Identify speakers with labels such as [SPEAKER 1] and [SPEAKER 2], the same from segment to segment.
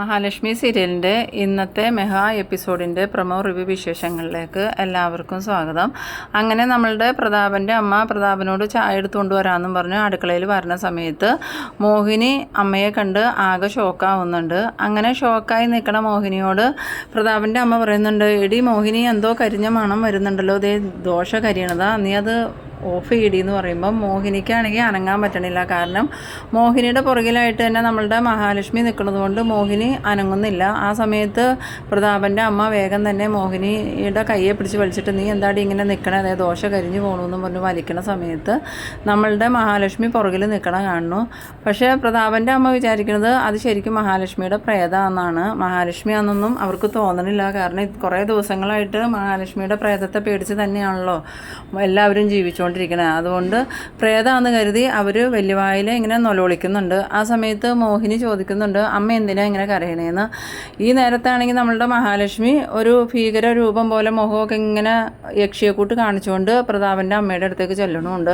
[SPEAKER 1] മഹാലക്ഷ്മി സീരിയലിൻ്റെ ഇന്നത്തെ mega എപ്പിസോഡിൻ്റെ promo review വിശേഷങ്ങളിലേക്ക് എല്ലാവർക്കും സ്വാഗതം. അങ്ങനെ നമ്മളുടെ പ്രതാപൻ്റെ അമ്മ പ്രതാപനോട് ചായ എടുത്തുകൊണ്ട് വരാമെന്നും പറഞ്ഞ് അടുക്കളയിൽ വരുന്ന സമയത്ത് മോഹിനി അമ്മയെ കണ്ട് ആകെ ഷോക്കാവുന്നുണ്ട്. അങ്ങനെ ഷോക്കായി നിൽക്കണ മോഹിനിയോട് പ്രതാപൻ്റെ അമ്മ പറയുന്നുണ്ട്, എടി മോഹിനി, എന്തോ കരിഞ്ഞ മണം വരുന്നുണ്ടല്ലോ, ദേ ദോശ കരിയണതാ, നീ അത് ഓഫ് ചെയ്യടിയെന്ന് പറയുമ്പം മോഹിനിക്കാണെങ്കിൽ അനങ്ങാൻ പറ്റണില്ല. കാരണം മോഹിനിയുടെ പുറകിലായിട്ട് തന്നെ നമ്മളുടെ മഹാലക്ഷ്മി നിൽക്കുന്നത് കൊണ്ട് മോഹിനി അനങ്ങുന്നില്ല. ആ സമയത്ത് പ്രതാപൻ്റെ അമ്മ വേഗം തന്നെ മോഹിനിയുടെ കയ്യെ പിടിച്ച് വലിച്ചിട്ട്, നീ എന്താടി ഇങ്ങനെ നിൽക്കണേ, അതായത് ദോശ കരിഞ്ഞു പോകണമെന്ന് പറഞ്ഞ് വലിക്കണ സമയത്ത് നമ്മളുടെ മഹാലക്ഷ്മി പുറകിൽ നിൽക്കണ കാണുന്നു. പക്ഷേ പ്രതാപൻ്റെ അമ്മ വിചാരിക്കുന്നത് അത് ശരിക്കും മഹാലക്ഷ്മിയുടെ പ്രേതമാണെന്നാണ്. മഹാലക്ഷ്മി ആണെന്നൊന്നും അവർക്ക് തോന്നണില്ല. കാരണം കുറേ ദിവസങ്ങളായിട്ട് മഹാലക്ഷ്മിയുടെ പ്രേതത്തെ പേടിച്ച് തന്നെയാണല്ലോ എല്ലാവരും ജീവിച്ചുകൊണ്ടിരിക്കുന്നത്. അതുകൊണ്ട് പ്രേതമാണെന്ന് കരുതി അവർ വലിയവായിൽ ഇങ്ങനെ നൊലോളിക്കുന്നുണ്ട്. ആ സമയത്ത് മോഹിനി ചോദിക്കുന്നുണ്ട്, അമ്മ എന്തിനാ ഇങ്ങനെ കരയണേന്ന്. ഈ നേരത്താണെങ്കിൽ നമ്മളുടെ മഹാലക്ഷ്മി ഒരു ഭീകര രൂപം പോലെ മുഖമൊക്കെ ഇങ്ങനെ യക്ഷിയെക്കൂട്ട് കാണിച്ചുകൊണ്ട് പ്രതാപൻ്റെ അമ്മയുടെ അടുത്തേക്ക് ചെല്ലണമുണ്ട്.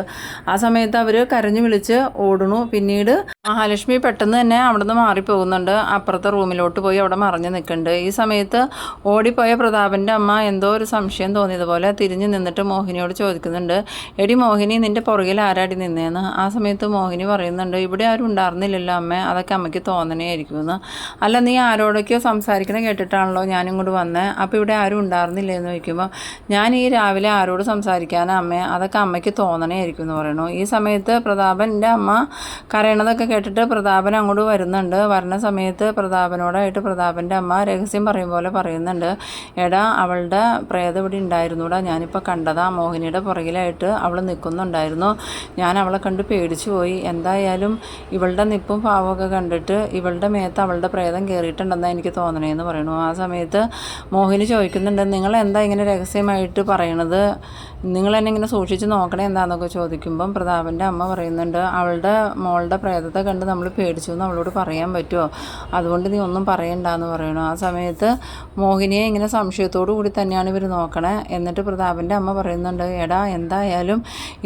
[SPEAKER 1] ആ സമയത്ത് അവർ കരഞ്ഞു വിളിച്ച് ഓടണു. പിന്നീട് മഹാലക്ഷ്മി പെട്ടെന്ന് തന്നെ അവിടെ നിന്ന് മാറിപ്പോകുന്നുണ്ട്. അപ്പുറത്തെ റൂമിലോട്ട് പോയി അവിടെ മറിഞ്ഞു നിൽക്കുന്നുണ്ട്. ഈ സമയത്ത് ഓടിപ്പോയ പ്രതാപൻ്റെ അമ്മ എന്തോ ഒരു സംശയം തോന്നിയതുപോലെ തിരിഞ്ഞു നിന്നിട്ട് മോഹിനിയോട് ചോദിക്കുന്നുണ്ട്, എടി മോഹിനി, നിൻ്റെ പുറകിൽ ആരാടി നിന്നേന്ന്. ആ സമയത്ത് മോഹിനി പറയുന്നുണ്ട്, ഇവിടെ ആരും ഉണ്ടായിരുന്നില്ലല്ലോ അമ്മ, അതൊക്കെ അമ്മയ്ക്ക് തോന്നണേയിരിക്കുമെന്ന്. അല്ല, നീ ആരോടൊക്കെയോ സംസാരിക്കണ കേട്ടിട്ടാണല്ലോ ഞാനും കൂടി വന്നേ, അപ്പോൾ ഇവിടെ ആരും ഉണ്ടായിരുന്നില്ലേന്ന് ചോദിക്കുമ്പോൾ, ഞാൻ ഈ രാവിലെ ആരോട് സംസാരിക്കാനാ അമ്മേ, അതൊക്കെ അമ്മയ്ക്ക് തോന്നണേയിരിക്കും എന്ന് പറയണു. ഈ സമയത്ത് പ്രതാപൻ്റെ അമ്മ കരയണതൊക്കെ കേട്ടിട്ട് പ്രതാപൻ അങ്ങോട്ട് വരുന്നുണ്ട്. വരുന്ന സമയത്ത് പ്രതാപനോടായിട്ട് പ്രതാപൻ്റെ അമ്മ രഹസ്യം പറയും പോലെ പറയുന്നുണ്ട്, എടാ അവളുടെ പ്രേതം ഇവിടെ ഉണ്ടായിരുന്നൂടാ, ഞാനിപ്പോൾ കണ്ടതാ, മോഹിനിയുടെ പുറകിലായിട്ട് അവൾ നിൽക്കുന്നുണ്ടായിരുന്നു. ഞാൻ അവളെ കണ്ട് പേടിച്ചു പോയി. എന്തായാലും ഇവളുടെ നിപ്പും ഭാവമൊക്കെ കണ്ടിട്ട് ഇവളുടെ മേത്ത് അവളുടെ പ്രേതം കയറിയിട്ടുണ്ടെന്നാണ് എനിക്ക് തോന്നണേന്ന് പറയണു. ആ സമയത്ത് മോഹിനി ചോദിക്കുന്നുണ്ട്, നിങ്ങൾ എന്താ ഇങ്ങനെ രഹസ്യമായിട്ട് പറയണത്, നിങ്ങൾ എന്നെ ഇങ്ങനെ സൂക്ഷിച്ച് നോക്കണേ എന്താണെന്നൊക്കെ ചോദിക്കുമ്പം പ്രതാപൻ്റെ അമ്മ പറയുന്നുണ്ട്, അവളുടെ മോളുടെ പ്രേതത്തെ കണ്ട് നമ്മൾ പേടിച്ചു എന്ന് അവളോട് പറയാൻ പറ്റുമോ, അതുകൊണ്ട് നീ ഒന്നും പറയണ്ടെന്ന് പറയണു. ആ സമയത്ത് മോഹിനിയെ ഇങ്ങനെ സംശയത്തോടു കൂടി തന്നെയാണ് ഇവർ നോക്കണേ. എന്നിട്ട് പ്രതാപൻ്റെ അമ്മ പറയുന്നുണ്ട്, എടാ എന്തായാലും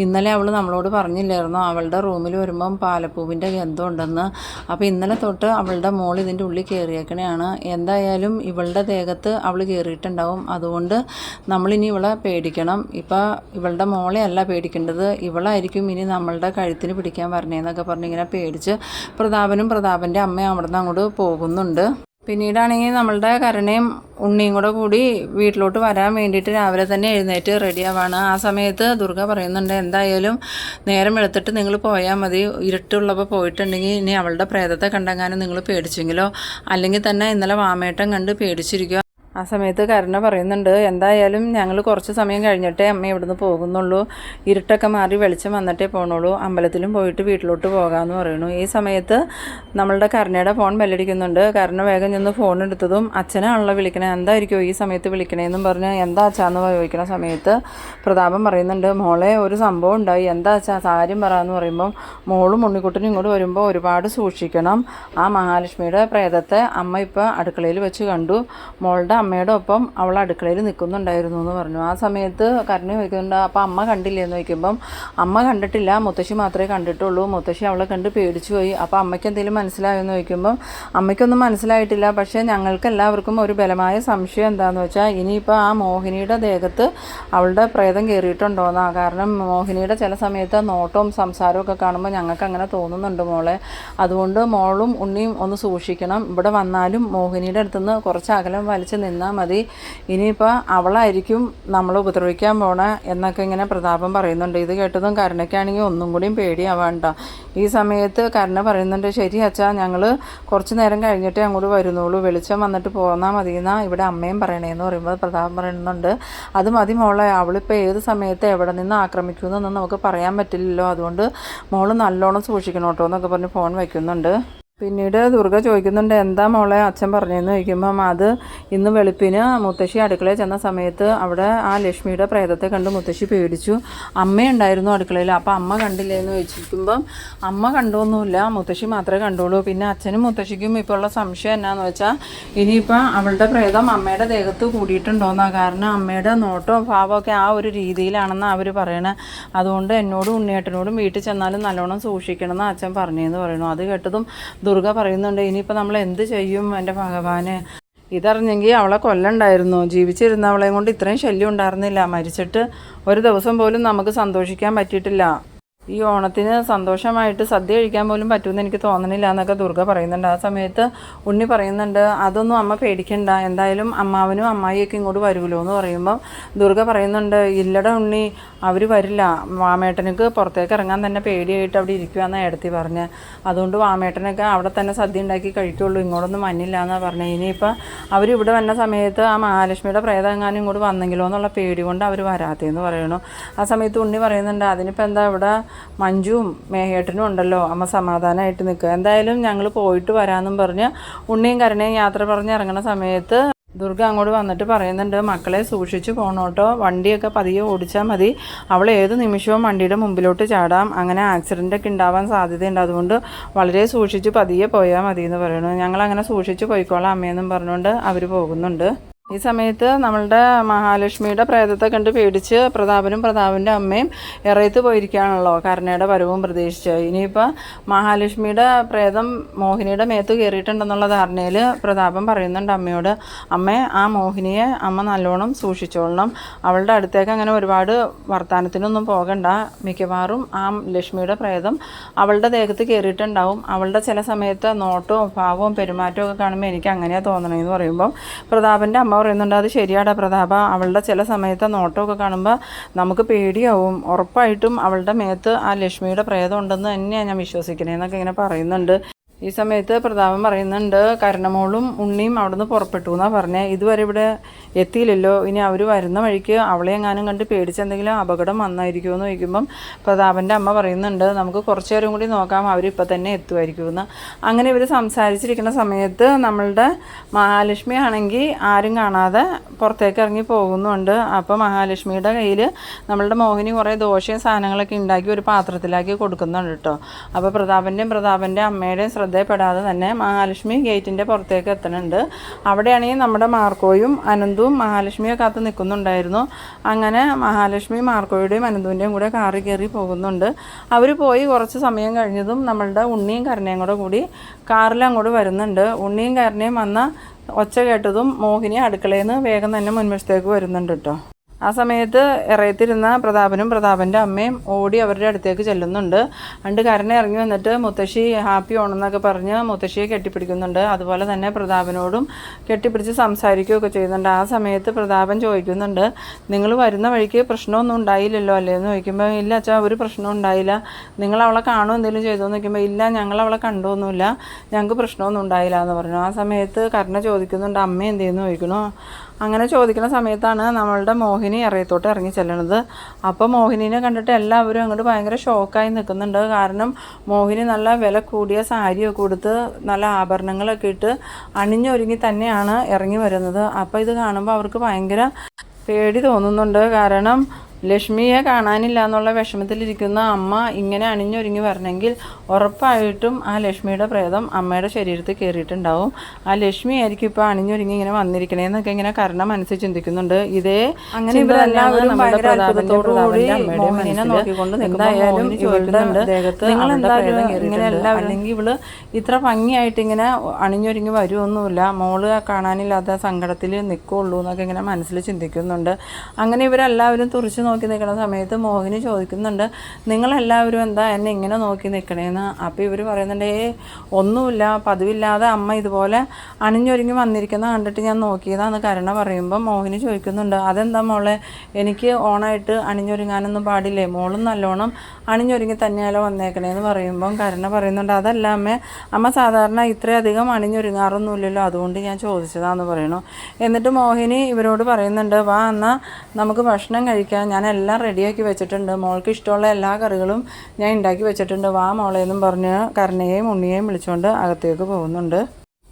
[SPEAKER 1] ഇന്നലെ അവൾ നമ്മളോട് പറഞ്ഞില്ലായിരുന്നോ അവളുടെ റൂമിൽ വരുമ്പം പാലപ്പൂവിൻ്റെ ഗന്ധം ഉണ്ടെന്ന്. അപ്പോൾ ഇന്നലെ തൊട്ട് അവളുടെ മോൾ ഇതിൻ്റെ ഉള്ളിൽ കയറിയേക്കണെയാണ്. എന്തായാലും ഇവളുടെ ദേഹത്ത് അവൾ കയറിയിട്ടുണ്ടാവും. അതുകൊണ്ട് നമ്മളിനി ഇവളെ പേടിക്കണം. ഇപ്പം ഇവളുടെ മോളെ അല്ല പേടിക്കേണ്ടത്, ഇവളായിരിക്കും ഇനി നമ്മളുടെ കഴുത്തിന് പിടിക്കാൻ വരണേന്നൊക്കെ പറഞ്ഞ് ഇങ്ങനെ പേടിച്ച് പ്രതാപനും പ്രതാപൻ്റെ അമ്മയും അവിടെ നിന്ന് അങ്ങോട്ട് പോകുന്നുണ്ട്. പിന്നീടാണെങ്കിൽ നമ്മളുടെ കരുണയും ഉണ്ണിയും കൂടി വീട്ടിലോട്ട് വരാൻ വേണ്ടിയിട്ട് രാവിലെ തന്നെ എഴുന്നേറ്റ് റെഡിയാവാണ്. ആ സമയത്ത് ദുർഗ പറയുന്നുണ്ട്, എന്തായാലും നേരം വെളുത്തിട്ട് നിങ്ങൾ പോയാൽ മതി, ഇരുട്ടുള്ളപ്പോൾ പോയിട്ടുണ്ടെങ്കിൽ ഇനി അവളുടെ പ്രേതത്തെ കണ്ടെങ്ങാനും നിങ്ങൾ പേടിച്ചെങ്കിലോ, അല്ലെങ്കിൽ തന്നെ ഇന്നലെ വാമേട്ടം കണ്ട് പേടിച്ചിരിക്കുക. ആ സമയത്ത് കരുണ പറയുന്നുണ്ട്, എന്തായാലും ഞങ്ങൾ കുറച്ച് സമയം കഴിഞ്ഞിട്ടേ അമ്മ ഇവിടുന്ന് പോകുന്നുള്ളൂ, ഇരുട്ടൊക്കെ മാറി വെളിച്ചം വന്നിട്ടേ പോകണുള്ളൂ, അമ്പലത്തിലും പോയിട്ട് വീട്ടിലോട്ട് പോകാമെന്ന് പറയുന്നു. ഈ സമയത്ത് നമ്മളുടെ കരുണയുടെ ഫോൺ ബെല്ലടിക്കുന്നുണ്ട്. കരുണ വേഗം ചെന്ന് ഫോൺ എടുത്തതും അച്ഛനാണല്ലോ വിളിക്കണേ, എന്തായിരിക്കുമോ ഈ സമയത്ത് വിളിക്കണേന്നും പറഞ്ഞ് എന്താ അച്ഛാന്ന് ചോദിക്കുന്ന സമയത്ത് പ്രതാപൻ പറയുന്നുണ്ട്, മോളെ ഒരു സംഭവം ഉണ്ടായി, എന്താ അച്ഛാ കാര്യം പറയാമെന്ന് പറയുമ്പം മോളും ഉണ്ണിക്കുട്ടനും ഇങ്ങോട്ട് വരുമ്പോൾ ഒരുപാട് സൂക്ഷിക്കണം. ആ മഹാലക്ഷ്മിയുടെ പ്രേതത്തെ അമ്മ ഇപ്പോൾ അടുക്കളയിൽ വെച്ച് കണ്ടു, മോളുടെ അമ്മയുടെ ഒപ്പം അവൾ അടുക്കളയിൽ നിൽക്കുന്നുണ്ടായിരുന്നു എന്ന് പറഞ്ഞു. ആ സമയത്ത് കരുണ ചോദിക്കുന്നുണ്ട്, അപ്പോൾ അമ്മ കണ്ടില്ലേന്ന് ചോദിക്കുമ്പം അമ്മ കണ്ടിട്ടില്ല, മുത്തശ്ശി മാത്രമേ കണ്ടിട്ടുള്ളൂ, മുത്തശ്ശി അവളെ കണ്ട് പേടിച്ചു പോയി. അപ്പോൾ അമ്മയ്ക്ക് എന്തെങ്കിലും മനസ്സിലായെന്ന് ചോദിക്കുമ്പം അമ്മയ്ക്കൊന്നും മനസ്സിലായിട്ടില്ല. പക്ഷേ ഞങ്ങൾക്ക് എല്ലാവർക്കും ഒരു ബലമായ സംശയം എന്താണെന്ന് വെച്ചാൽ ഇനിയിപ്പോൾ ആ മോഹിനിയുടെ ദേഹത്ത് അവളുടെ പ്രേതം കയറിയിട്ടുണ്ടോയെന്നാണ്. കാരണം മോഹിനിയുടെ ചില സമയത്ത് നോട്ടവും സംസാരവും ഒക്കെ കാണുമ്പോൾ ഞങ്ങൾക്ക് അങ്ങനെ തോന്നുന്നുണ്ട് മോളെ, അതുകൊണ്ട് മോളും ഉണ്ണിയും ഒന്ന് സൂക്ഷിക്കണം, ഇവിടെ വന്നാലും മോഹിനിയുടെ അടുത്തുനിന്ന് കുറച്ച് അകലം വലിച്ച് നിന്നാൽ മതി, ഇനിയിപ്പോൾ അവളായിരിക്കും നമ്മളെ ഉപദ്രവിക്കാൻ പോണേ എന്നൊക്കെ ഇങ്ങനെ പ്രതാപം പറയുന്നുണ്ട്. ഇത് കേട്ടതും കരുണയ്ക്കാണെങ്കിൽ ഒന്നും കൂടിയും പേടിയാവാണ്ട. ഈ സമയത്ത് കരുണ പറയുന്നുണ്ട്, ശരി അച്ഛാ, ഞങ്ങൾ കുറച്ച് നേരം കഴിഞ്ഞിട്ടേ അങ്ങോട്ട് വരുന്നുള്ളൂ, വെളിച്ചം വന്നിട്ട് പോന്നാൽ മതിയെന്നാ ഇവിടെ അമ്മയും പറയണേന്ന് പറയുമ്പോൾ പ്രതാപം പറയുന്നുണ്ട്, അത് മതി മോളെ, അവളിപ്പോൾ ഏത് സമയത്ത് എവിടെ നിന്ന് ആക്രമിക്കുമെന്നൊന്നും നമുക്ക് പറയാൻ പറ്റില്ലല്ലോ, അതുകൊണ്ട് മോള് നല്ലോണം സൂക്ഷിക്കണം കേട്ടോ എന്നൊക്കെ പറഞ്ഞ് ഫോൺ വയ്ക്കുന്നുണ്ട്. പിന്നീട് ദുർഗ ചോദിക്കുന്നുണ്ട്, എന്താ മോളെ അച്ഛൻ പറഞ്ഞതെന്ന് ചോദിക്കുമ്പം അത് ഇന്ന് വെളുപ്പിന് മുത്തശ്ശി അടുക്കളയിൽ ചെന്ന സമയത്ത് അവിടെ ആ ലക്ഷ്മിയുടെ പ്രേതത്തെ കണ്ട് മുത്തശ്ശി പേടിച്ചു, അമ്മയുണ്ടായിരുന്നു അടുക്കളയിൽ, അപ്പോൾ അമ്മ കണ്ടില്ലേ എന്ന് ചോദിക്കുമ്പം അമ്മ കണ്ടൊന്നുമില്ല, മുത്തശ്ശി മാത്രമേ കണ്ടുള്ളൂ. പിന്നെ അച്ഛനും മുത്തശ്ശിക്കും ഇപ്പോൾ ഉള്ള സംശയം എന്നാന്ന് വെച്ചാൽ ഇനിയിപ്പോൾ അവളുടെ പ്രേതം അമ്മയുടെ ദേഹത്ത് കൂടിയിട്ടുണ്ടോയെന്നാണ്. കാരണം അമ്മയുടെ നോട്ടവും ഭാവമൊക്കെ ആ ഒരു രീതിയിലാണെന്ന് അവർ പറയണേ, അതുകൊണ്ട് എന്നോടും ഉണ്ണിയേട്ടനോടും വീട്ടിൽ ചെന്നാലും നല്ലോണം സൂക്ഷിക്കണമെന്ന് അച്ഛൻ പറഞ്ഞതെന്ന് പറയുന്നു. അത് കേട്ടതും ദുർഗ പറയുന്നുണ്ട്, ഇനിയിപ്പോൾ നമ്മൾ എന്ത് ചെയ്യും എൻ്റെ ഭഗവാന്, ഇതറിഞ്ഞെങ്കിൽ അവളെ കൊല്ലണ്ടായിരുന്നു. ജീവിച്ചിരുന്ന അവളെയും കൊണ്ട് ഇത്രയും ശല്യം ഉണ്ടായിരുന്നില്ല. മരിച്ചിട്ട് ഒരു ദിവസം പോലും നമുക്ക് സന്തോഷിക്കാൻ പറ്റിയിട്ടില്ല. ഈ ഓണത്തിന് സന്തോഷമായിട്ട് സദ്യ കഴിക്കാൻ പോലും പറ്റുമെന്ന് എനിക്ക് തോന്നണില്ല എന്നൊക്കെ ദുർഗ പറയുന്നുണ്ട്. ആ സമയത്ത് ഉണ്ണി പറയുന്നുണ്ട്, അതൊന്നും അമ്മ പേടിക്കണ്ട, എന്തായാലും അമ്മാവനും അമ്മായിയൊക്കെ ഇങ്ങോട്ട് വരുമല്ലോ എന്ന് പറയുമ്പം ദുർഗ പറയുന്നുണ്ട്, ഇല്ലട ഉണ്ണി, അവർ വരില്ല. വാമേട്ടനക്ക് പുറത്തേക്ക് ഇറങ്ങാൻ തന്നെ പേടിയായിട്ട് അവിടെ ഇരിക്കുകയെന്ന് ഏടത്തി പറഞ്ഞ്. അതുകൊണ്ട് വാമേട്ടനൊക്കെ അവിടെ തന്നെ സദ്യ ഉണ്ടാക്കി കഴിക്കുള്ളൂ, ഇങ്ങോട്ടൊന്നും മഞ്ഞില്ല എന്നാണ് പറഞ്ഞത്. ഇനിയിപ്പോൾ അവരിവിടെ വന്ന സമയത്ത് ആ മഹാലക്ഷ്മിയുടെ പ്രേതം എങ്ങാനും ഇങ്ങോട്ട് വന്നെങ്കിലോ എന്നുള്ള പേടി കൊണ്ട് അവർ വരാത്തേന്ന് പറയണു. ആ സമയത്ത് ഉണ്ണി പറയുന്നുണ്ട്, അതിനിപ്പോൾ എന്താ, ഇവിടെ മഞ്ജുവും മേഹേട്ടനും ഉണ്ടല്ലോ, അമ്മ സമാധാനമായിട്ട് നിൽക്കുക, എന്തായാലും ഞങ്ങൾ പോയിട്ട് വരാമെന്നും പറഞ്ഞ് ഉണ്ണിയും കരുണയും യാത്ര പറഞ്ഞ് ഇറങ്ങുന്ന സമയത്ത് ദുർഗ അങ്ങോട്ട് വന്നിട്ട് പറയുന്നുണ്ട്, മക്കളെ സൂക്ഷിച്ച് പോകണോട്ടോ, വണ്ടിയൊക്കെ പതിയെ ഓടിച്ചാൽ മതി, അവൾ ഏത് നിമിഷവും വണ്ടിയുടെ മുമ്പിലോട്ട് ചാടാം, അങ്ങനെ ആക്സിഡൻ്റൊക്കെ ഉണ്ടാവാൻ സാധ്യതയുണ്ട്, അതുകൊണ്ട് വളരെ സൂക്ഷിച്ച് പതിയെ പോയാൽ മതി എന്ന് പറയുന്നു. ഞങ്ങളങ്ങനെ സൂക്ഷിച്ച് പോയിക്കോളാം അമ്മയെന്നും പറഞ്ഞുകൊണ്ട് അവർ പോകുന്നുണ്ട്. ഈ സമയത്ത് നമ്മളുടെ മഹാലക്ഷ്മിയുടെ പ്രേതത്തെ കണ്ട് പേടിച്ച് പ്രതാപനും പ്രതാപൻ്റെ അമ്മയും ഇറയത്ത് പോയിരിക്കുകയാണല്ലോ, കരുണയുടെ വരവും പ്രതീക്ഷിച്ച്. ഇനിയിപ്പോൾ മഹാലക്ഷ്മിയുടെ പ്രേതം മോഹിനിയുടെ മേത്ത് കയറിയിട്ടുണ്ടെന്നുള്ള ധാരണയിൽ പ്രതാപൻ പറയുന്നുണ്ട് അമ്മയോട്, അമ്മേ ആ മോഹിനിയെ അമ്മ നല്ലോണം സൂക്ഷിച്ചോളണം, അവളുടെ അടുത്തേക്ക് അങ്ങനെ ഒരുപാട് വർത്തമാനത്തിനൊന്നും പോകണ്ട, മിക്കവാറും ആ ലക്ഷ്മിയുടെ പ്രേതം അവളുടെ ദേഹത്ത് കയറിയിട്ടുണ്ടാവും, അവളുടെ ചില സമയത്ത് നോട്ടവും ഭാവവും പെരുമാറ്റവും ഒക്കെ കാണുമ്പോൾ എനിക്ക് അങ്ങനെയാണ് തോന്നണമെന്ന് പറയുമ്പോൾ പ്രതാപൻ്റെ അമ്മ പറയുന്നുണ്ട്, അത് ശരിയാടാ പ്രതാപ, അവളുടെ ചില സമയത്ത് നോട്ടമൊക്കെ കാണുമ്പോൾ നമുക്ക് പേടിയാവും, ഉറപ്പായിട്ടും അവളുടെ മേത്ത് ആ ലക്ഷ്മിയുടെ പ്രേതം ഉണ്ടെന്ന് തന്നെയാണ് ഞാൻ വിശ്വസിക്കണേന്നൊക്കെ ഇങ്ങനെ പറയുന്നുണ്ട്. ഈ സമയത്ത് പ്രതാപൻ പറയുന്നുണ്ട്, കരുണമോളും ഉണ്ണിയും അവിടെ നിന്ന് പുറപ്പെട്ടു എന്നാണ് പറഞ്ഞത്, ഇതുവരെ ഇവിടെ എത്തിയില്ലല്ലോ, ഇനി അവർ വരുന്ന വഴിക്ക് അവളെ എങ്ങാനും കണ്ട് പേടിച്ചെന്തെങ്കിലും അപകടം വന്നായിരിക്കുമോ എന്ന് ചോദിക്കുമ്പം പ്രതാപൻ്റെ അമ്മ പറയുന്നുണ്ട്, നമുക്ക് കുറച്ച് നേരം കൂടി നോക്കാം, അവരിപ്പോൾ തന്നെ എത്തുമായിരിക്കുമെന്ന്. അങ്ങനെ ഇവർ സംസാരിച്ചിരിക്കുന്ന സമയത്ത് നമ്മളുടെ മഹാലക്ഷ്മി ആണെങ്കിൽ ആരും കാണാതെ പുറത്തേക്ക് ഇറങ്ങി പോകുന്നുണ്ട്. അപ്പോൾ മഹാലക്ഷ്മിയുടെ കയ്യിൽ നമ്മളുടെ മോഹിനി കുറേ ദോശയും സാധനങ്ങളൊക്കെ ഉണ്ടാക്കി ഒരു പാത്രത്തിലാക്കി കൊടുക്കുന്നുണ്ട് കേട്ടോ. അപ്പോൾ പ്രതാപൻ്റെ അമ്മയുടെയും ശ്രദ്ധയപ്പെടാതെ തന്നെ മഹാലക്ഷ്മി ഗേറ്റിൻ്റെ പുറത്തേക്ക് എത്തുന്നുണ്ട്. അവിടെയാണെങ്കിൽ നമ്മുടെ മാർക്കോയും അനന്തും മഹാലക്ഷ്മിയെ കാത്ത് നിൽക്കുന്നുണ്ടായിരുന്നു. അങ്ങനെ മഹാലക്ഷ്മി മാർക്കോയുടെയും അനന്തുവിൻ്റെയും കൂടെ കാറിൽ കയറി പോകുന്നുണ്ട്. അവർ പോയി കുറച്ച് സമയം കഴിഞ്ഞതും നമ്മളുടെ ഉണ്ണിയും കരുണയും കൂടി കാറിൽ അങ്ങോട്ട് വരുന്നുണ്ട്. ഉണ്ണിയും കരുണയും വന്ന ഒച്ച കേട്ടതും മോഹിനി അടുക്കളയിൽ നിന്ന് വേഗം തന്നെ മുൻവശത്തേക്ക് വരുന്നുണ്ട് കേട്ടോ. ആ സമയത്ത് ഇറയത്തിരുന്ന പ്രതാപനും പ്രതാപൻ്റെ അമ്മയും ഓടി അവരുടെ അടുത്തേക്ക് ചെല്ലുന്നുണ്ട്. രണ്ട് കരുണ ഇറങ്ങി വന്നിട്ട് മുത്തശ്ശി ഹാപ്പി ഓണമെന്നൊക്കെ പറഞ്ഞ് മുത്തശ്ശിയെ കെട്ടിപ്പിടിക്കുന്നുണ്ട്. അതുപോലെ തന്നെ പ്രതാപനോടും കെട്ടിപ്പിടിച്ച് സംസാരിക്കുകയൊക്കെ ചെയ്യുന്നുണ്ട്. ആ സമയത്ത് പ്രതാപൻ ചോദിക്കുന്നുണ്ട്, നിങ്ങൾ വരുന്ന വഴിക്ക് പ്രശ്നമൊന്നും ഉണ്ടായില്ലല്ലോ അല്ലേ എന്ന് ചോദിക്കുമ്പോൾ, ഇല്ല അച്ഛാ, ഒരു പ്രശ്നവും ഉണ്ടായില്ല. നിങ്ങൾ അവളെ കാണുമോ എന്തെങ്കിലും ചെയ്തോ എന്ന് ചോദിക്കുമ്പോൾ, ഇല്ല, ഞങ്ങൾ അവളെ കണ്ടൊന്നുമില്ല, ഞങ്ങൾക്ക് പ്രശ്നമൊന്നും ഉണ്ടായില്ല എന്ന് പറഞ്ഞു. ആ സമയത്ത് കരുണ ചോദിക്കുന്നുണ്ട്, അമ്മ എന്തെന്ന് ചോദിക്കണോ. അങ്ങനെ ചോദിക്കുന്ന സമയത്താണ് നമ്മളുടെ മോഹിനി ഇറയത്തോട്ട് ഇറങ്ങി ചെല്ലണത്. അപ്പോൾ മോഹിനിനെ കണ്ടിട്ട് എല്ലാവരും അങ്ങോട്ട് ഭയങ്കര ഷോക്കായി നിൽക്കുന്നുണ്ട്. കാരണം മോഹിനി നല്ല വില കൂടിയ സാരിയൊക്കെ കൊടുത്ത് നല്ല ആഭരണങ്ങളൊക്കെ ഇട്ട് അണിഞ്ഞൊരുങ്ങി തന്നെയാണ് ഇറങ്ങി വരുന്നത്. അപ്പോൾ ഇത് കാണുമ്പോൾ അവർക്ക് ഭയങ്കര പേടി തോന്നുന്നുണ്ട്. കാരണം ലക്ഷ്മിയെ കാണാനില്ല എന്നുള്ള വിഷമത്തിലിരിക്കുന്ന അമ്മ ഇങ്ങനെ അണിഞ്ഞൊരുങ്ങി വരണമെങ്കിൽ ഉറപ്പായിട്ടും ആ ലക്ഷ്മിയുടെ പ്രേതം അമ്മയുടെ ശരീരത്തിൽ കയറിയിട്ടുണ്ടാവും. ആ ലക്ഷ്മി ആയിരിക്കും ഇപ്പോൾ അണിഞ്ഞൊരുങ്ങി ഇങ്ങനെ വന്നിരിക്കണേന്നൊക്കെ ഇങ്ങനെ കരുണ മനസ്സിൽ ചിന്തിക്കുന്നുണ്ട്. ഇതേ അങ്ങനെ ഇവരെല്ലാവരും ഭയങ്കര അത്ഭുതത്തോടുകൂടി മോഹിനിനെ നോക്കിക്കൊണ്ട് എന്തായാലും ചോദിക്കുന്നുണ്ട്, നിങ്ങളെന്തായാലും ഇങ്ങനെ എല്ലാവരും, അല്ലെങ്കിൽ ഇവള് ഇത്ര ഭംഗിയായിട്ട് ഇങ്ങനെ അണിഞ്ഞൊരുങ്ങി വരുമൊന്നുമില്ല, മോള് കാണാനില്ലാത്ത സങ്കടത്തിൽ നിൽക്കുള്ളൂ എന്നൊക്കെ ഇങ്ങനെ മനസ്സിൽ ചിന്തിക്കുന്നുണ്ട്. അങ്ങനെ ഇവരെല്ലാവരും തുറിച്ച് നോക്കി നിൽക്കുന്ന സമയത്ത് മോഹിനി ചോദിക്കുന്നുണ്ട്, നിങ്ങളെല്ലാവരും എന്താ എന്നെ ഇങ്ങനെ നോക്കി നിൽക്കണേന്ന്. അപ്പോൾ ഇവർ പറയുന്നുണ്ട്, ഒന്നുമില്ല, പതിവില്ലാതെ അമ്മ ഇതുപോലെ അണിഞ്ഞൊരുങ്ങി വന്നിരിക്കുന്ന കണ്ടിട്ട് ഞാൻ നോക്കിയതാന്ന് കരുണ പറയുമ്പോൾ മോഹിനി ചോദിക്കുന്നുണ്ട്, അതെന്താ മോളെ, എനിക്ക് ഓണായിട്ട് അണിഞ്ഞൊരുങ്ങാനൊന്നും പാടില്ലേ, മോളും നല്ലോണം അണിഞ്ഞൊരുങ്ങി തന്നെയാലോ വന്നേക്കണേന്ന് പറയുമ്പം കരുണ പറയുന്നുണ്ട്, അതല്ല അമ്മ സാധാരണ ഇത്രയധികം അണിഞ്ഞൊരുങ്ങാറൊന്നുമില്ലല്ലോ, അതുകൊണ്ട് ഞാൻ ചോദിച്ചതാന്ന് പറയണു. എന്നിട്ട് മോഹിനി ഇവരോട് പറയുന്നുണ്ട്, വാ എന്നാൽ നമുക്ക് ഭക്ഷണം കഴിക്കാം, ഞാൻ എല്ലാം റെഡിയാക്കി വെച്ചിട്ടുണ്ട്, മോൾക്ക് ഇഷ്ടമുള്ള എല്ലാ കറികളും ഞാൻ ഉണ്ടാക്കി വെച്ചിട്ടുണ്ട്, വാ മോളെന്നും പറഞ്ഞ് കരുണയെയും ഉണ്ണിയെയും വിളിച്ചുകൊണ്ട് അകത്തേക്ക് പോകുന്നുണ്ട്.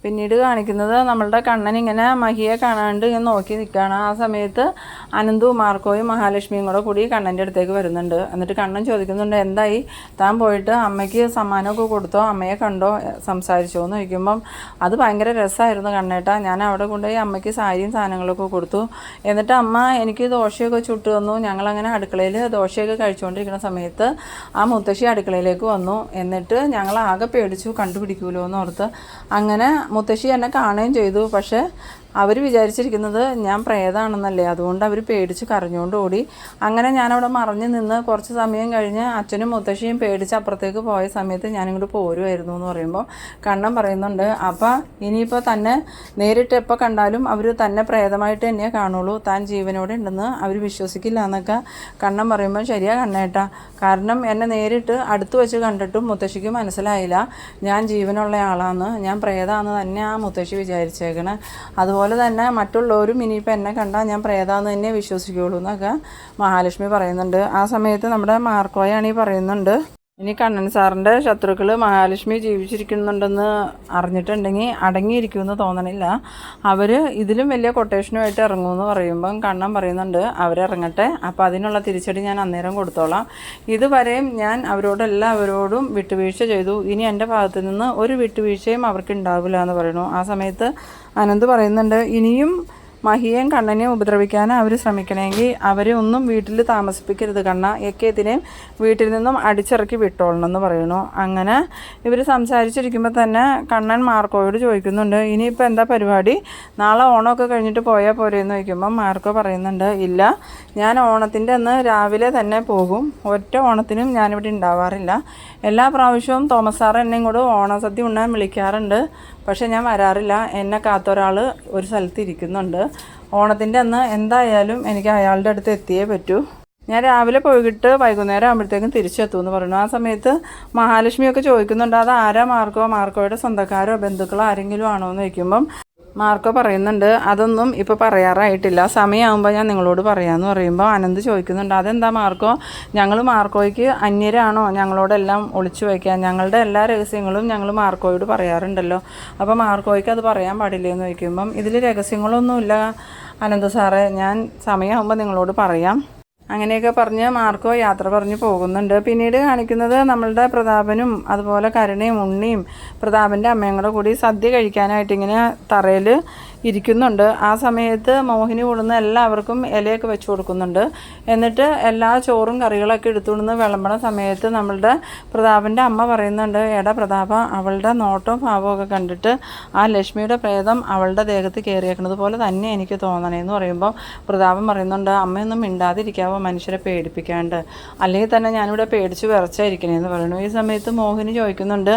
[SPEAKER 1] പിന്നീട് കാണിക്കുന്നത് നമ്മളുടെ കണ്ണൻ ഇങ്ങനെ മഹിയെ കാണാണ്ട് ഇങ്ങനെ നോക്കി നിൽക്കുകയാണ്. ആ സമയത്ത് അനന്തും മാർക്കോയും മഹാലക്ഷ്മിയും കൂടി കണ്ണൻ്റെ അടുത്തേക്ക് വരുന്നുണ്ട്. എന്നിട്ട് കണ്ണൻ ചോദിക്കുന്നുണ്ട്, എന്തായി, താൻ പോയിട്ട് അമ്മയ്ക്ക് സമ്മാനമൊക്കെ കൊടുത്തോ, അമ്മയെ കണ്ടോ, സംസാരിച്ചോ എന്ന് ചോദിക്കുമ്പം അത് ഭയങ്കര രസമായിരുന്നു കണ്ണേട്ടാ, ഞാൻ അവിടെ കൊണ്ടുപോയി അമ്മയ്ക്ക് സാരിയും സാധനങ്ങളൊക്കെ കൊടുത്തു. എന്നിട്ട് അമ്മ എനിക്ക് ദോശയൊക്കെ ചുട്ടു തന്നു. ഞങ്ങളങ്ങനെ അടുക്കളയിൽ ദോശയൊക്കെ കഴിച്ചുകൊണ്ടിരിക്കുന്ന സമയത്ത് ആ മുത്തശ്ശി അടുക്കളയിലേക്ക് വന്നു. എന്നിട്ട് ഞങ്ങൾ ആകെ പേടിച്ചു, കണ്ടുപിടിക്കുമല്ലോ എന്ന് ഓർത്ത്. അങ്ങനെ മുത്തശ്ശി എന്നെ കാണുകയും ചെയ്തു. പക്ഷേ അവർ വിചാരിച്ചിരിക്കുന്നത് ഞാൻ പ്രേതമാണെന്നല്ലേ, അതുകൊണ്ട് അവർ പേടിച്ച് കരഞ്ഞുകൊണ്ട് ഓടി. അങ്ങനെ ഞാനവിടെ മറഞ്ഞു നിന്ന് കുറച്ച് സമയം കഴിഞ്ഞ് അച്ഛനും മുത്തശ്ശിയും പേടിച്ച് അപ്പുറത്തേക്ക് പോയ സമയത്ത് ഞാനിങ്ങോട്ട് പോരുമായിരുന്നു എന്ന് പറയുമ്പോൾ കണ്ണൻ പറയുന്നുണ്ട്, അപ്പം ഇനിയിപ്പോൾ തന്നെ നേരിട്ട് എപ്പോൾ കണ്ടാലും അവർ തന്നെ പ്രേതമായിട്ട് തന്നെ കാണുള്ളൂ, താൻ ജീവനോടെ ഉണ്ടെന്ന് അവർ വിശ്വസിക്കില്ല എന്നൊക്കെ കണ്ണൻ പറയുമ്പോൾ ശരിയാ കണ്ണേട്ടാ, കാരണം എന്നെ നേരിട്ട് അടുത്ത് വെച്ച് കണ്ടിട്ടും മുത്തശ്ശിക്ക് മനസ്സിലായില്ല ഞാൻ ജീവനുള്ള ആളാന്ന്, ഞാൻ പ്രേതമാണെന്ന് തന്നെ ആ മുത്തശ്ശി വിചാരിച്ചേക്കണേ. അതുപോലെ തന്നെ മറ്റുള്ളവരും ഇനിയിപ്പോൾ എന്നെ കണ്ടാൽ ഞാൻ പ്രേതാന്ന് തന്നെ വിശ്വസിക്കുകയുള്ളൂ എന്നൊക്കെ മഹാലക്ഷ്മി പറയുന്നുണ്ട്. ആ സമയത്ത് നമ്മുടെ മാർക്കോയാണീ പറയുന്നുണ്ട്, ഇനി കണ്ണൻ സാറിൻ്റെ ശത്രുക്കൾ മഹാലക്ഷ്മി ജീവിച്ചിരിക്കുന്നുണ്ടെന്ന് അറിഞ്ഞിട്ടുണ്ടെങ്കിൽ അടങ്ങിയിരിക്കുമെന്ന് തോന്നണില്ല, അവർ ഇതിലും വലിയ കൊട്ടേഷനുമായിട്ട് ഇറങ്ങുമെന്ന് പറയുമ്പം കണ്ണൻ പറയുന്നുണ്ട്, അവരിറങ്ങട്ടെ, അപ്പോൾ അതിനുള്ള തിരിച്ചടി ഞാൻ അന്നേരം കൊടുത്തോളാം. ഇതുവരെയും ഞാൻ അവരോടും വിട്ടുവീഴ്ച ചെയ്തു, ഇനി എൻ്റെ ഭാഗത്തു നിന്ന് ഒരു വിട്ടുവീഴ്ചയും അവർക്ക് ഉണ്ടാവില്ല എന്ന് പറയുന്നു. ആ സമയത്ത് അനന്ത് പറയുന്നുണ്ട്, ഇനിയും മഹിയേയും കണ്ണനെയും ഉപദ്രവിക്കാൻ അവർ ശ്രമിക്കണമെങ്കിൽ അവരെ ഒന്നും വീട്ടിൽ താമസിപ്പിക്കരുത് കണ്ണ, എക്കേത്തിനെയും വീട്ടിൽ നിന്നും അടിച്ചിറക്കി വിട്ടോളണം എന്ന് പറയുന്നു. അങ്ങനെ ഇവർ സംസാരിച്ചിരിക്കുമ്പോൾ തന്നെ കണ്ണൻ മാർക്കോയോട് ചോദിക്കുന്നുണ്ട്, ഇനിയിപ്പോൾ എന്താ പരിപാടി, നാളെ ഓണമൊക്കെ കഴിഞ്ഞിട്ട് പോയാൽ പോരെയെന്ന് ചോദിക്കുമ്പം മാർക്കോ പറയുന്നുണ്ട്, ഇല്ല, ഞാൻ ഓണത്തിൻ്റെ അന്ന് രാവിലെ തന്നെ പോകും, ഒറ്റ ഓണത്തിനും ഞാനിവിടെ ഉണ്ടാവാറില്ല, എല്ലാ പ്രാവശ്യവും തോമസ് സാർ എന്നെയും കൂടെ ഓണസദ്യ ഉണ്ണാൻ വിളിക്കാറുണ്ട്, പക്ഷേ ഞാൻ വരാറില്ല, എന്നെ കാത്തൊരാൾ ഒരു സ്ഥലത്ത് ഇരിക്കുന്നുണ്ട്, ഓണത്തിൻ്റെ അന്ന് എന്തായാലും എനിക്ക് അയാളുടെ അടുത്ത് എത്തിയേ പറ്റൂ, ഞാൻ രാവിലെ പോയിട്ട് വൈകുന്നേരം ആകുമ്പോഴത്തേക്കും തിരിച്ചെത്തുമെന്ന് പറയുന്നു. ആ സമയത്ത് മഹാലക്ഷ്മിയൊക്കെ ചോദിക്കുന്നുണ്ട്, അത് ആരാ മാർക്കോയുടെ സ്വന്തക്കാരോ ബന്ധുക്കളോ ആരെങ്കിലും ആണോ എന്ന് ചോദിക്കുമ്പം മാർക്കോ പറയുന്നുണ്ട്, അതൊന്നും ഇപ്പോൾ പറയാറായിട്ടില്ല, സമയമാകുമ്പോൾ ഞാൻ നിങ്ങളോട് പറയാമെന്ന് പറയുമ്പോൾ അനന്ത് ചോദിക്കുന്നുണ്ട്, അതെന്താ മാർക്കോ, ഞങ്ങൾ മാർക്കോയ്ക്ക് അന്യരാണോ ഞങ്ങളോടെല്ലാം ഒളിച്ചു വയ്ക്കാൻ, ഞങ്ങളുടെ എല്ലാ രഹസ്യങ്ങളും ഞങ്ങൾ മാർക്കോയോട് പറയാറുണ്ടല്ലോ, അപ്പോൾ മാർക്കോയ്ക്ക് അത് പറയാൻ പാടില്ലെന്ന് ചോദിക്കുമ്പം ഇതിൽ രഹസ്യങ്ങളൊന്നുമില്ല അനന്ത് സാറേ, ഞാൻ സമയമാകുമ്പോൾ നിങ്ങളോട് പറയാം. അങ്ങനെയൊക്കെ പറഞ്ഞ് മാർക്കോ യാത്ര പറഞ്ഞ് പോകുന്നുണ്ട്. പിന്നീട് കാണിക്കുന്നത് നമ്മളുടെ പ്രതാപനും അതുപോലെ കരുണയും ഉണ്ണിയും പ്രതാപൻ്റെ അമ്മയും കൂടി സദ്യ കഴിക്കാനായിട്ട് ഇങ്ങനെ തറയിൽ ഇരിക്കുന്നുണ്ട്. ആ സമയത്ത് മോഹിനി കൂടുന്ന എല്ലാവർക്കും ഇലയൊക്കെ വെച്ച് കൊടുക്കുന്നുണ്ട്. എന്നിട്ട് എല്ലാ ചോറും കറികളൊക്കെ എടുത്തുകൊടുന്ന് വിളമ്പണ സമയത്ത് നമ്മളുടെ പ്രതാപൻ്റെ അമ്മ പറയുന്നുണ്ട്, എടാ പ്രതാപ, അവളുടെ നോട്ടവും ഭാവമൊക്കെ കണ്ടിട്ട് ആ ലക്ഷ്മിയുടെ പ്രേതം അവളുടെ ദേഹത്ത് കയറിയേക്കുന്നത് പോലെ തന്നെ എനിക്ക് തോന്നണേന്ന് പറയുമ്പോൾ പ്രതാപൻ പറയുന്നുണ്ട്, അമ്മയൊന്നും മിണ്ടാതിരിക്കാവോ, മനുഷ്യരെ പേടിപ്പിക്കാണ്ട്, അല്ലെങ്കിൽ തന്നെ ഞാനിവിടെ പേടിച്ച് വിറച്ചായിരിക്കണേന്ന് പറയുന്നു. ഈ സമയത്ത് മോഹിനി ചോദിക്കുന്നുണ്ട്,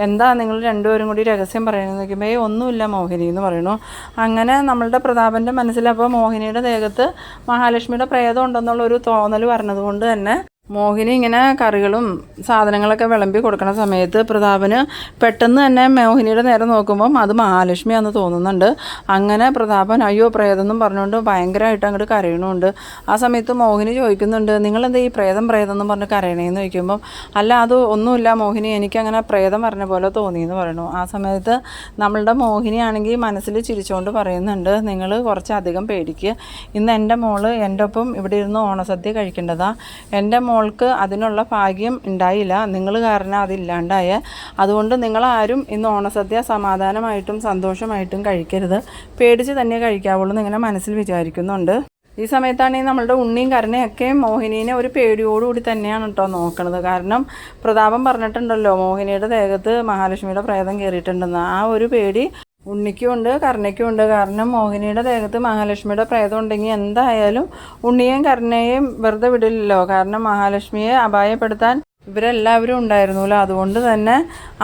[SPEAKER 1] എന്താ നിങ്ങൾ രണ്ടുപേരും കൂടി രഹസ്യം പറയണമെന്ന് ചോദിക്കുമ്പോൾ ഒന്നുമില്ല മോഹിനി എന്ന് പറയുന്നു. അങ്ങനെ നമ്മളുടെ പ്രതാപൻ്റെ മനസ്സിലപ്പോൾ മോഹിനിയുടെ ദേഹത്ത് മഹാലക്ഷ്മിയുടെ പ്രേതം ഉണ്ടെന്നുള്ളൊരു തോന്നൽ പറഞ്ഞതുകൊണ്ട് തന്നെ മോഹിനി ഇങ്ങനെ കറികളും സാധനങ്ങളൊക്കെ വിളമ്പി കൊടുക്കുന്ന സമയത്ത് പ്രതാപന് പെട്ടെന്ന് തന്നെ മോഹിനിയുടെ നേരെ നോക്കുമ്പം അത് മഹാലക്ഷ്മിയാണെന്ന് തോന്നുന്നുണ്ട്. അങ്ങനെ പ്രതാപൻ അയ്യോ പ്രേതമെന്നും പറഞ്ഞുകൊണ്ട് ഭയങ്കരമായിട്ട് അങ്ങോട്ട് കരയണമുണ്ട്. ആ സമയത്ത് മോഹിനി ചോദിക്കുന്നുണ്ട്, നിങ്ങളെന്താ ഈ പ്രേതം എന്നും പറഞ്ഞ് കരയണേന്ന് ചോദിക്കുമ്പം അല്ല, അത് ഒന്നുമില്ല മോഹിനി, എനിക്കങ്ങനെ പ്രേതം പറഞ്ഞ പോലെ തോന്നിയെന്ന് പറയുന്നു. ആ സമയത്ത് നമ്മളുടെ മോഹിനിയാണെങ്കിൽ മനസ്സിൽ ചിരിച്ചുകൊണ്ട് പറയുന്നുണ്ട്, നിങ്ങൾ കുറച്ചധികം പേടിക്കുക, ഇന്ന് എൻ്റെ മോള് എൻ്റെ ഒപ്പം ഇവിടെ ഇരുന്ന് ഓണസദ്യ കഴിക്കേണ്ടതാണ്, എൻ്റെ മോൾക്ക് അതിനുള്ള ഭാഗ്യം ഉണ്ടായില്ല, നിങ്ങൾ കാരണം അതില്ലാണ്ടായ, അതുകൊണ്ട് നിങ്ങളാരും ഇന്ന് ഓണസദ്യ സമാധാനമായിട്ടും സന്തോഷമായിട്ടും കഴിക്കരുത്, പേടിച്ച് തന്നെ കഴിക്കാവുള്ളൂ എന്നിങ്ങനെ മനസ്സിൽ വിചാരിക്കുന്നുണ്ട്. ഈ സമയത്താണെങ്കിൽ നമ്മളുടെ ഉണ്ണിയും കരുണയൊക്കെ മോഹിനീനെ ഒരു പേടിയോടുകൂടി തന്നെയാണ് കേട്ടോ നോക്കണത്. കാരണം പ്രതാപൻ പറഞ്ഞിട്ടുണ്ടല്ലോ മോഹിനിയുടെ ദേഹത്ത് മഹാലക്ഷ്മിയുടെ പ്രേതം കയറിയിട്ടുണ്ടെന്ന്. ആ ഒരു പേടി ഉണ്ണിക്കും ഉണ്ട് കരുണയ്ക്കും ഉണ്ട്. കാരണം മോഹിനിയുടെ ദേഹത്ത് മഹാലക്ഷ്മിയുടെ പ്രേതം ഉണ്ടെങ്കിൽ എന്തായാലും ഉണ്ണിയെയും കരുണയെയും വെറുതെ വിടില്ലല്ലോ. കാരണം മഹാലക്ഷ്മിയെ അപായപ്പെടുത്താൻ ഇവരെല്ലാവരും ഉണ്ടായിരുന്നല്ലോ. അതുകൊണ്ട് തന്നെ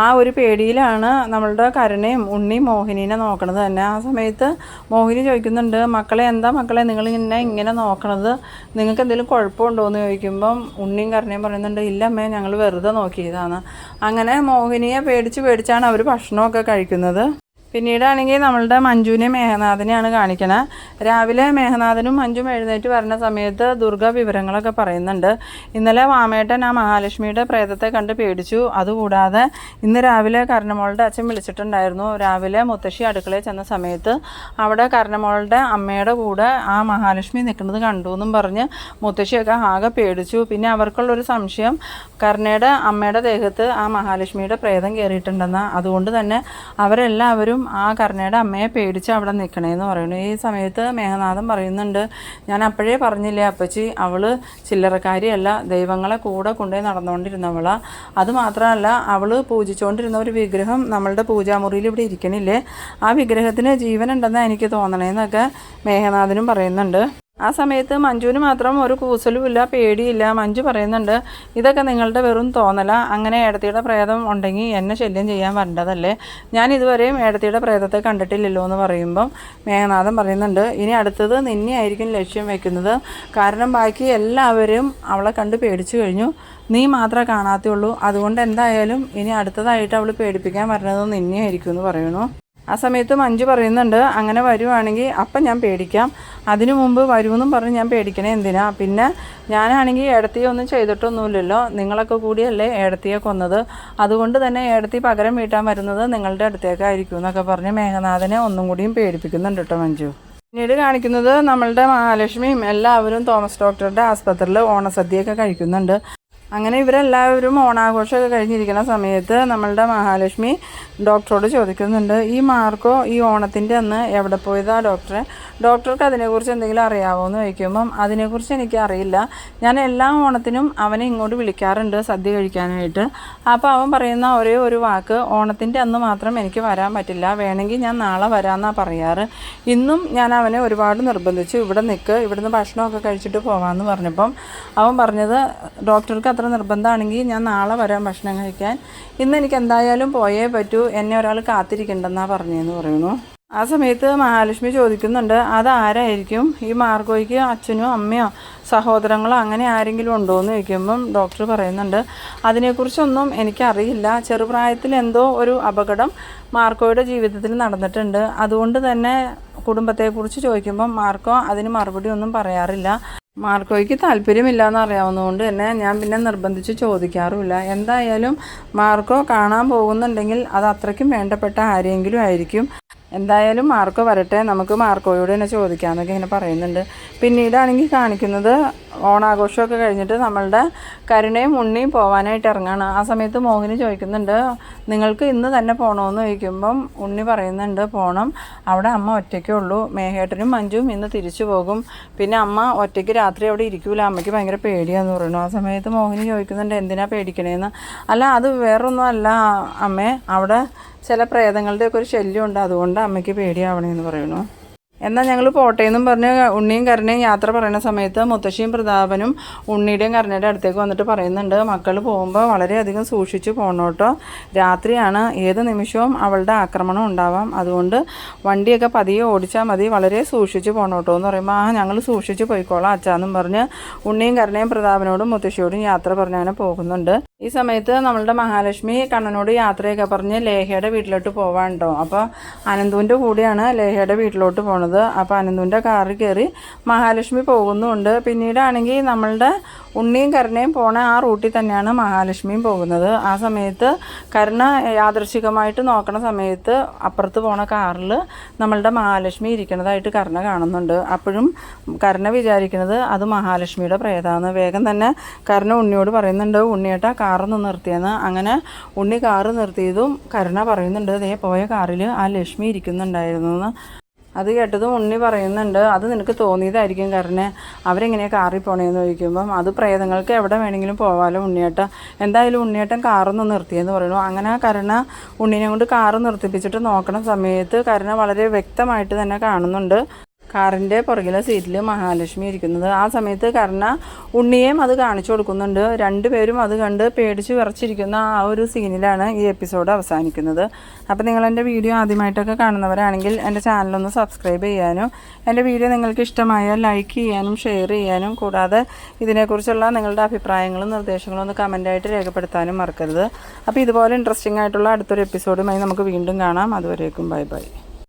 [SPEAKER 1] ആ ഒരു പേടിയിലാണ് നമ്മളുടെ കരുണയും ഉണ്ണിയും മോഹിനീനെ നോക്കണത് തന്നെ. ആ സമയത്ത് മോഹിനി ചോദിക്കുന്നുണ്ട്, മക്കളെ എന്താ മക്കളെ ഇങ്ങനെ നോക്കണത്, നിങ്ങൾക്ക് എന്തെങ്കിലും കുഴപ്പമുണ്ടോ എന്ന് ചോദിക്കുമ്പം ഉണ്ണിയും കരുണയും പറയുന്നുണ്ട്, ഇല്ല അമ്മേ, ഞങ്ങൾ വെറുതെ നോക്കിയതാണ്. അങ്ങനെ മോഹിനിയെ പേടിച്ചാണ് അവർ ഭക്ഷണമൊക്കെ കഴിക്കുന്നത്. പിന്നീടാണെങ്കിൽ നമ്മളുടെ മഞ്ജുവിനെ മേഘനാഥനെയാണ് കാണിക്കണത്. രാവിലെ മേഘനാഥനും മഞ്ജുവും എഴുന്നേറ്റ് വരുന്ന സമയത്ത് ദുർഗ വിവരങ്ങളൊക്കെ പറയുന്നുണ്ട്. ഇന്നലെ വാമേട്ടൻ ആ മഹാലക്ഷ്മിയുടെ പ്രേതത്തെ കണ്ട് പേടിച്ചു. അതുകൂടാതെ ഇന്ന് രാവിലെ കർണമോളുടെ അച്ഛൻ വിളിച്ചിട്ടുണ്ടായിരുന്നു. രാവിലെ മുത്തശ്ശി അടുക്കളയിൽ ചെന്ന സമയത്ത് അവിടെ കർണമോളുടെ അമ്മയുടെ കൂടെ ആ മഹാലക്ഷ്മി നിൽക്കുന്നത് കണ്ടു എന്നും പറഞ്ഞ് മുത്തശ്ശിയൊക്കെ ആകെ പേടിച്ചു. പിന്നെ അവർക്കുള്ളൊരു സംശയം കർണയുടെ അമ്മയുടെ ദേഹത്ത് ആ മഹാലക്ഷ്മിയുടെ പ്രേതം കയറിയിട്ടുണ്ടെന്ന്. അതുകൊണ്ട് തന്നെ അവരെല്ലാവരും ആ കർണയുടെ അമ്മയെ പേടിച്ച് അവിടെ നിൽക്കണേന്ന് പറയുന്നു. ഈ സമയത്ത് മേഘനാഥൻ പറയുന്നുണ്ട്, ഞാൻ അപ്പോഴേ പറഞ്ഞില്ലേ അപ്പച്ചി, അവള് ചില്ലറക്കാരിയല്ല, ദൈവങ്ങളെ കൂടെ കൊണ്ടുപോയി നടന്നുകൊണ്ടിരുന്നവളാണ്. അതുമാത്രമല്ല അവള് പൂജിച്ചുകൊണ്ടിരുന്ന ഒരു വിഗ്രഹം നമ്മളുടെ പൂജാമുറിയിൽ ഇവിടെ ഇരിക്കണില്ലേ, ആ വിഗ്രഹത്തിന് ജീവനുണ്ടെന്നാണ് എനിക്ക് തോന്നണേന്നൊക്കെ മേഘനാഥനും പറയുന്നുണ്ട്. ആ സമയത്ത് മഞ്ജുവിന് മാത്രം ഒരു കൂസലുമില്ല, പേടിയില്ല. മഞ്ജു പറയുന്നുണ്ട്, ഇതൊക്കെ നിങ്ങളുടെ വെറും തോന്നല, അങ്ങനെ ഏടത്തിയുടെ പ്രേതം ഉണ്ടെങ്കിൽ എന്നെ ശല്യം ചെയ്യാൻ വരേണ്ടതല്ലേ, ഞാൻ ഇതുവരെയും ഏടത്തിയുടെ പ്രേതത്തെ കണ്ടിട്ടില്ലല്ലോ എന്ന് പറയുമ്പം മേഘനാഥൻ പറയുന്നുണ്ട്, ഇനി അടുത്തത് നിന്നെ ആയിരിക്കും ലക്ഷ്യം വെക്കുന്നത്. കാരണം ബാക്കി എല്ലാവരും അവളെ കണ്ട് പേടിച്ചു കഴിഞ്ഞു, നീ മാത്രമേ കാണാത്തുള്ളൂ. അതുകൊണ്ട് എന്തായാലും ഇനി അടുത്തതായിട്ട് അവൾ പേടിപ്പിക്കാൻ വരുന്നത് നിന്നെ ആയിരിക്കും എന്ന് പറയുന്നു. ആ സമയത്ത് മഞ്ജു പറയുന്നുണ്ട്, അങ്ങനെ വരുവാണെങ്കിൽ അപ്പം ഞാൻ പേടിക്കാം, അതിനു മുമ്പ് വരുമെന്നും പറഞ്ഞ് ഞാൻ പേടിക്കണേ എന്തിനാ, പിന്നെ ഞാനാണെങ്കിൽ ഏടത്തിയെ ഒന്നും ചെയ്തിട്ടൊന്നുമില്ലല്ലോ, നിങ്ങളൊക്കെ കൂടിയല്ലേ ഏടത്തിയെ കൊന്നത്, അതുകൊണ്ട് തന്നെ ഏടത്തി പകരം വീട്ടാൻ വരുന്നത് നിങ്ങളുടെ അടുത്തേക്കായിരിക്കും എന്നൊക്കെ പറഞ്ഞ് മേഘനാഥനെ ഒന്നും കൂടിയും പേടിപ്പിക്കുന്നുണ്ട് കേട്ടോ മഞ്ജു. പിന്നീട് കാണിക്കുന്നത് നമ്മളുടെ മഹാലക്ഷ്മിയും എല്ലാവരും തോമസ് ഡോക്ടറുടെ ആസ്പത്രിയിൽ ഓണസദ്യയൊക്കെ കഴിക്കുന്നുണ്ട്. അങ്ങനെ ഇവരെല്ലാവരും ഓണാഘോഷമൊക്കെ കഴിഞ്ഞിരിക്കുന്ന സമയത്ത് നമ്മളുടെ മഹാലക്ഷ്മി ഡോക്ടറോട് ചോദിക്കുന്നുണ്ട്, ഈ മാർക്കോ ഈ ഓണത്തിൻ്റെ അന്ന് എവിടെ പോയതാ ഡോക്ടറെ, ഡോക്ടർക്ക് അതിനെക്കുറിച്ച് എന്തെങ്കിലും അറിയാമോ എന്ന് ചോദിക്കുമ്പം അതിനെക്കുറിച്ച് എനിക്ക് അറിയില്ല, ഞാൻ എല്ലാ ഓണത്തിനും അവനെ ഇങ്ങോട്ട് വിളിക്കാറുണ്ട് സദ്യ കഴിക്കാനായിട്ട്. അപ്പോൾ അവൻ പറയുന്ന ഒരേ ഒരു വാക്ക്, ഓണത്തിൻ്റെ അന്ന് മാത്രം എനിക്ക് വരാൻ പറ്റില്ല, വേണമെങ്കിൽ ഞാൻ നാളെ വരാമെന്നാണ് പറയാറ്. ഇന്നും ഞാൻ അവനെ ഒരുപാട് നിർബന്ധിച്ചു, ഇവിടെ നിൽക്ക്, ഇവിടുന്ന് ഭക്ഷണമൊക്കെ കഴിച്ചിട്ട് പോകാമെന്ന് പറഞ്ഞപ്പം അവൻ പറഞ്ഞത്, ഡോക്ടർക്ക് അത്ര നിർബന്ധമാണെങ്കിൽ ഞാൻ നാളെ വരാം ഭക്ഷണം കഴിക്കാൻ, ഇന്ന് എനിക്ക് എന്തായാലും പോയേ പറ്റൂ, എന്നെ ഒരാൾ കാത്തിരിക്കണ്ടെന്നാണ് പറഞ്ഞതെന്ന് പറയുന്നു. ആ സമയത്ത് മഹാലക്ഷ്മി ചോദിക്കുന്നുണ്ട്, അതാരായിരിക്കും, ഈ മാർഗോയ്ക്ക് അച്ഛനോ അമ്മയോ സഹോദരങ്ങളോ അങ്ങനെ ആരെങ്കിലും ഉണ്ടോ എന്ന് ചോദിക്കുമ്പം ഡോക്ടർ പറയുന്നുണ്ട്, അതിനെക്കുറിച്ചൊന്നും എനിക്കറിയില്ല, ചെറുപ്രായത്തിൽ എന്തോ ഒരു അപകടം മാർക്കോയുടെ ജീവിതത്തിൽ നടന്നിട്ടുണ്ട്, അതുകൊണ്ട് തന്നെ കുടുംബത്തെക്കുറിച്ച് ചോദിക്കുമ്പം മാർക്കോ അതിന് മറുപടി ഒന്നും പറയാറില്ല. മാർക്കോയ്ക്ക് താല്പര്യമില്ല എന്നറിയാവുന്നതുകൊണ്ട് തന്നെ ഞാൻ പിന്നെ നിർബന്ധിച്ച് ചോദിക്കാറുമില്ല. എന്തായാലും മാർക്കോ കാണാൻ പോകുന്നുണ്ടെങ്കിൽ അത് അത്രയ്ക്കും വേണ്ടപ്പെട്ട ആരെങ്കിലും ആയിരിക്കും. എന്തായാലും മാർക്കോ വരട്ടെ, നമുക്ക് മാർക്കോയോട് തന്നെ ചോദിക്കാമെന്നൊക്കെ ഇങ്ങനെ പറയുന്നുണ്ട്. പിന്നീടാണെങ്കിൽ കാണിക്കുന്നത് ഓണാഘോഷമൊക്കെ കഴിഞ്ഞിട്ട് നമ്മളുടെ കരുണയും ഉണ്ണിയും പോകാനായിട്ട് ഇറങ്ങുകയാണ്. ആ സമയത്ത് മോഹിനി ചോദിക്കുന്നുണ്ട്, നിങ്ങൾക്ക് ഇന്ന് തന്നെ പോകണമെന്ന് ചോദിക്കുമ്പം ഉണ്ണി പറയുന്നുണ്ട്, പോകണം, അവിടെ അമ്മ ഒറ്റയ്ക്കേ ഉള്ളൂ, മേഘേട്ടനും മഞ്ജുവും ഇന്ന് തിരിച്ചു പോകും, പിന്നെ അമ്മ ഒറ്റയ്ക്ക് രാത്രി അവിടെ ഇരിക്കൂല, അമ്മയ്ക്ക് ഭയങ്കര പേടിയാന്ന് പറയുന്നു. ആ സമയത്ത് മോഹിനി ചോദിക്കുന്നുണ്ട്, എന്തിനാ പേടിക്കണേന്ന്. അല്ല, അത് വേറൊന്നും അല്ല അമ്മേ, അവിടെ ചില പ്രേതങ്ങളുടെയൊക്കെ ഒരു ശല്യമുണ്ട്, അതുകൊണ്ട് അമ്മയ്ക്ക് പേടിയാവണേന്ന് പറയുന്നു. എന്നാൽ ഞങ്ങൾ പോട്ടേന്നും പറഞ്ഞ് ഉണ്ണിയും കരുണയും യാത്ര പറയുന്ന സമയത്ത് മുത്തശ്ശിയും പ്രതാപനും ഉണ്ണിയുടെയും കരുണയുടെ അടുത്തേക്ക് വന്നിട്ട് പറയുന്നുണ്ട്, മക്കൾ പോകുമ്പോൾ വളരെയധികം സൂക്ഷിച്ച് പോകണം കേട്ടോ, രാത്രിയാണ്, ഏത് നിമിഷവും അവളുടെ ആക്രമണം ഉണ്ടാവാം, അതുകൊണ്ട് വണ്ടിയൊക്കെ പതിയെ ഓടിച്ചാൽ മതി, വളരെ സൂക്ഷിച്ച് പോകണം കേട്ടോ എന്ന് പറയുമ്പോൾ ഞങ്ങൾ സൂക്ഷിച്ച് പോയിക്കോളാം അച്ഛാന്നും പറഞ്ഞ് ഉണ്ണിയും കരുണയും പ്രതാപനോടും മുത്തശ്ശിയോടും യാത്ര പറഞ്ഞങ്ങനെ പോകുന്നുണ്ട്. ഈ സമയത്ത് നമ്മളുടെ മഹാലക്ഷ്മി കണ്ണനോട് യാത്രയൊക്കെ പറഞ്ഞ് ലേഹയുടെ വീട്ടിലോട്ട് പോവാനുണ്ടോ. അപ്പോൾ അനന്തുവിൻ്റെ കൂടെയാണ് ലേഹയുടെ വീട്ടിലോട്ട് പോണത്. അപ്പോൾ അനന്തുവിൻ്റെ കാറിൽ കയറി മഹാലക്ഷ്മി പോകുന്നുമുണ്ട്. പിന്നീടാണെങ്കിൽ നമ്മളുടെ ഉണ്ണിയും കരുണയും പോണ ആ റൂട്ടിൽ തന്നെയാണ് മഹാലക്ഷ്മിയും പോകുന്നത്. ആ സമയത്ത് കരുണ യാദൃശികമായിട്ട് നോക്കണ സമയത്ത് അപ്പുറത്ത് പോണ കാറിൽ നമ്മളുടെ മഹാലക്ഷ്മി ഇരിക്കുന്നതായിട്ട് കരുണ കാണുന്നുണ്ട്. അപ്പോഴും കരുണ വിചാരിക്കുന്നത് അത് മഹാലക്ഷ്മിയുടെ പ്രേതമാണ്. വേഗം തന്നെ കരുണ ഉണ്ണിയോട് പറയുന്നുണ്ട്, ഉണ്ണിയേട്ടാ കാറൊന്ന് നിർത്തിയെന്ന്. അങ്ങനെ ഉണ്ണി കാറ് നിർത്തിയതും കരുണ പറയുന്നുണ്ട്, ദേ പോയ കാറിൽ ആ ലക്ഷ്മി ഇരിക്കുന്നുണ്ടായിരുന്നു എന്ന്. അത് കേട്ടതും ഉണ്ണി പറയുന്നുണ്ട്, അത് നിനക്ക് തോന്നിയതായിരിക്കും, കാരണം അവരെങ്ങനെയാണ് കാറിൽ പോണേന്ന് ചോദിക്കുമ്പം അത് പ്രേതങ്ങൾക്ക് എവിടെ വേണമെങ്കിലും പോകാമല്ലോ ഉണ്ണിയേട്ട, എന്തായാലും ഉണ്ണിയേട്ടൻ കാറൊന്ന് നിർത്തിയെന്ന് പറയുന്നു. അങ്ങനെ കരുണ ഉണ്ണിനെ കൊണ്ട് കാറ് നിർത്തിപ്പിച്ചിട്ട് നോക്കണ സമയത്ത് കരുണ വളരെ വ്യക്തമായിട്ട് തന്നെ കാണുന്നുണ്ട് കാറിൻ്റെ പുറകിലെ സീറ്റിൽ മഹാലക്ഷ്മി ഇരിക്കുന്നത്. ആ സമയത്ത് കർണ ഉണ്ണിയേയും അത് കാണിച്ചു കൊടുക്കുന്നുണ്ട്. രണ്ടുപേരും അത് കണ്ട് പേടിച്ച് വിറച്ചിരിക്കുന്ന ആ ഒരു സീനിലാണ് ഈ എപ്പിസോഡ് അവസാനിക്കുന്നത്. അപ്പോൾ നിങ്ങളെൻ്റെ വീഡിയോ ആദ്യമായിട്ടൊക്കെ കാണുന്നവരാണെങ്കിൽ എൻ്റെ ചാനലൊന്ന് സബ്സ്ക്രൈബ് ചെയ്യാനും എൻ്റെ വീഡിയോ നിങ്ങൾക്ക് ഇഷ്ടമായാൽ ലൈക്ക് ചെയ്യാനും ഷെയർ ചെയ്യാനും കൂടാതെ ഇതിനെക്കുറിച്ചുള്ള നിങ്ങളുടെ അഭിപ്രായങ്ങളും നിർദ്ദേശങ്ങളും ഒന്ന് കമൻറ്റായിട്ട് രേഖപ്പെടുത്താനും മറക്കരുത്. അപ്പോൾ ഇതുപോലെ ഇൻട്രസ്റ്റിംഗ് ആയിട്ടുള്ള അടുത്തൊരു എപ്പിസോഡുമായി നമുക്ക് വീണ്ടും കാണാം. അതുവരേക്കും ബൈ ബൈ.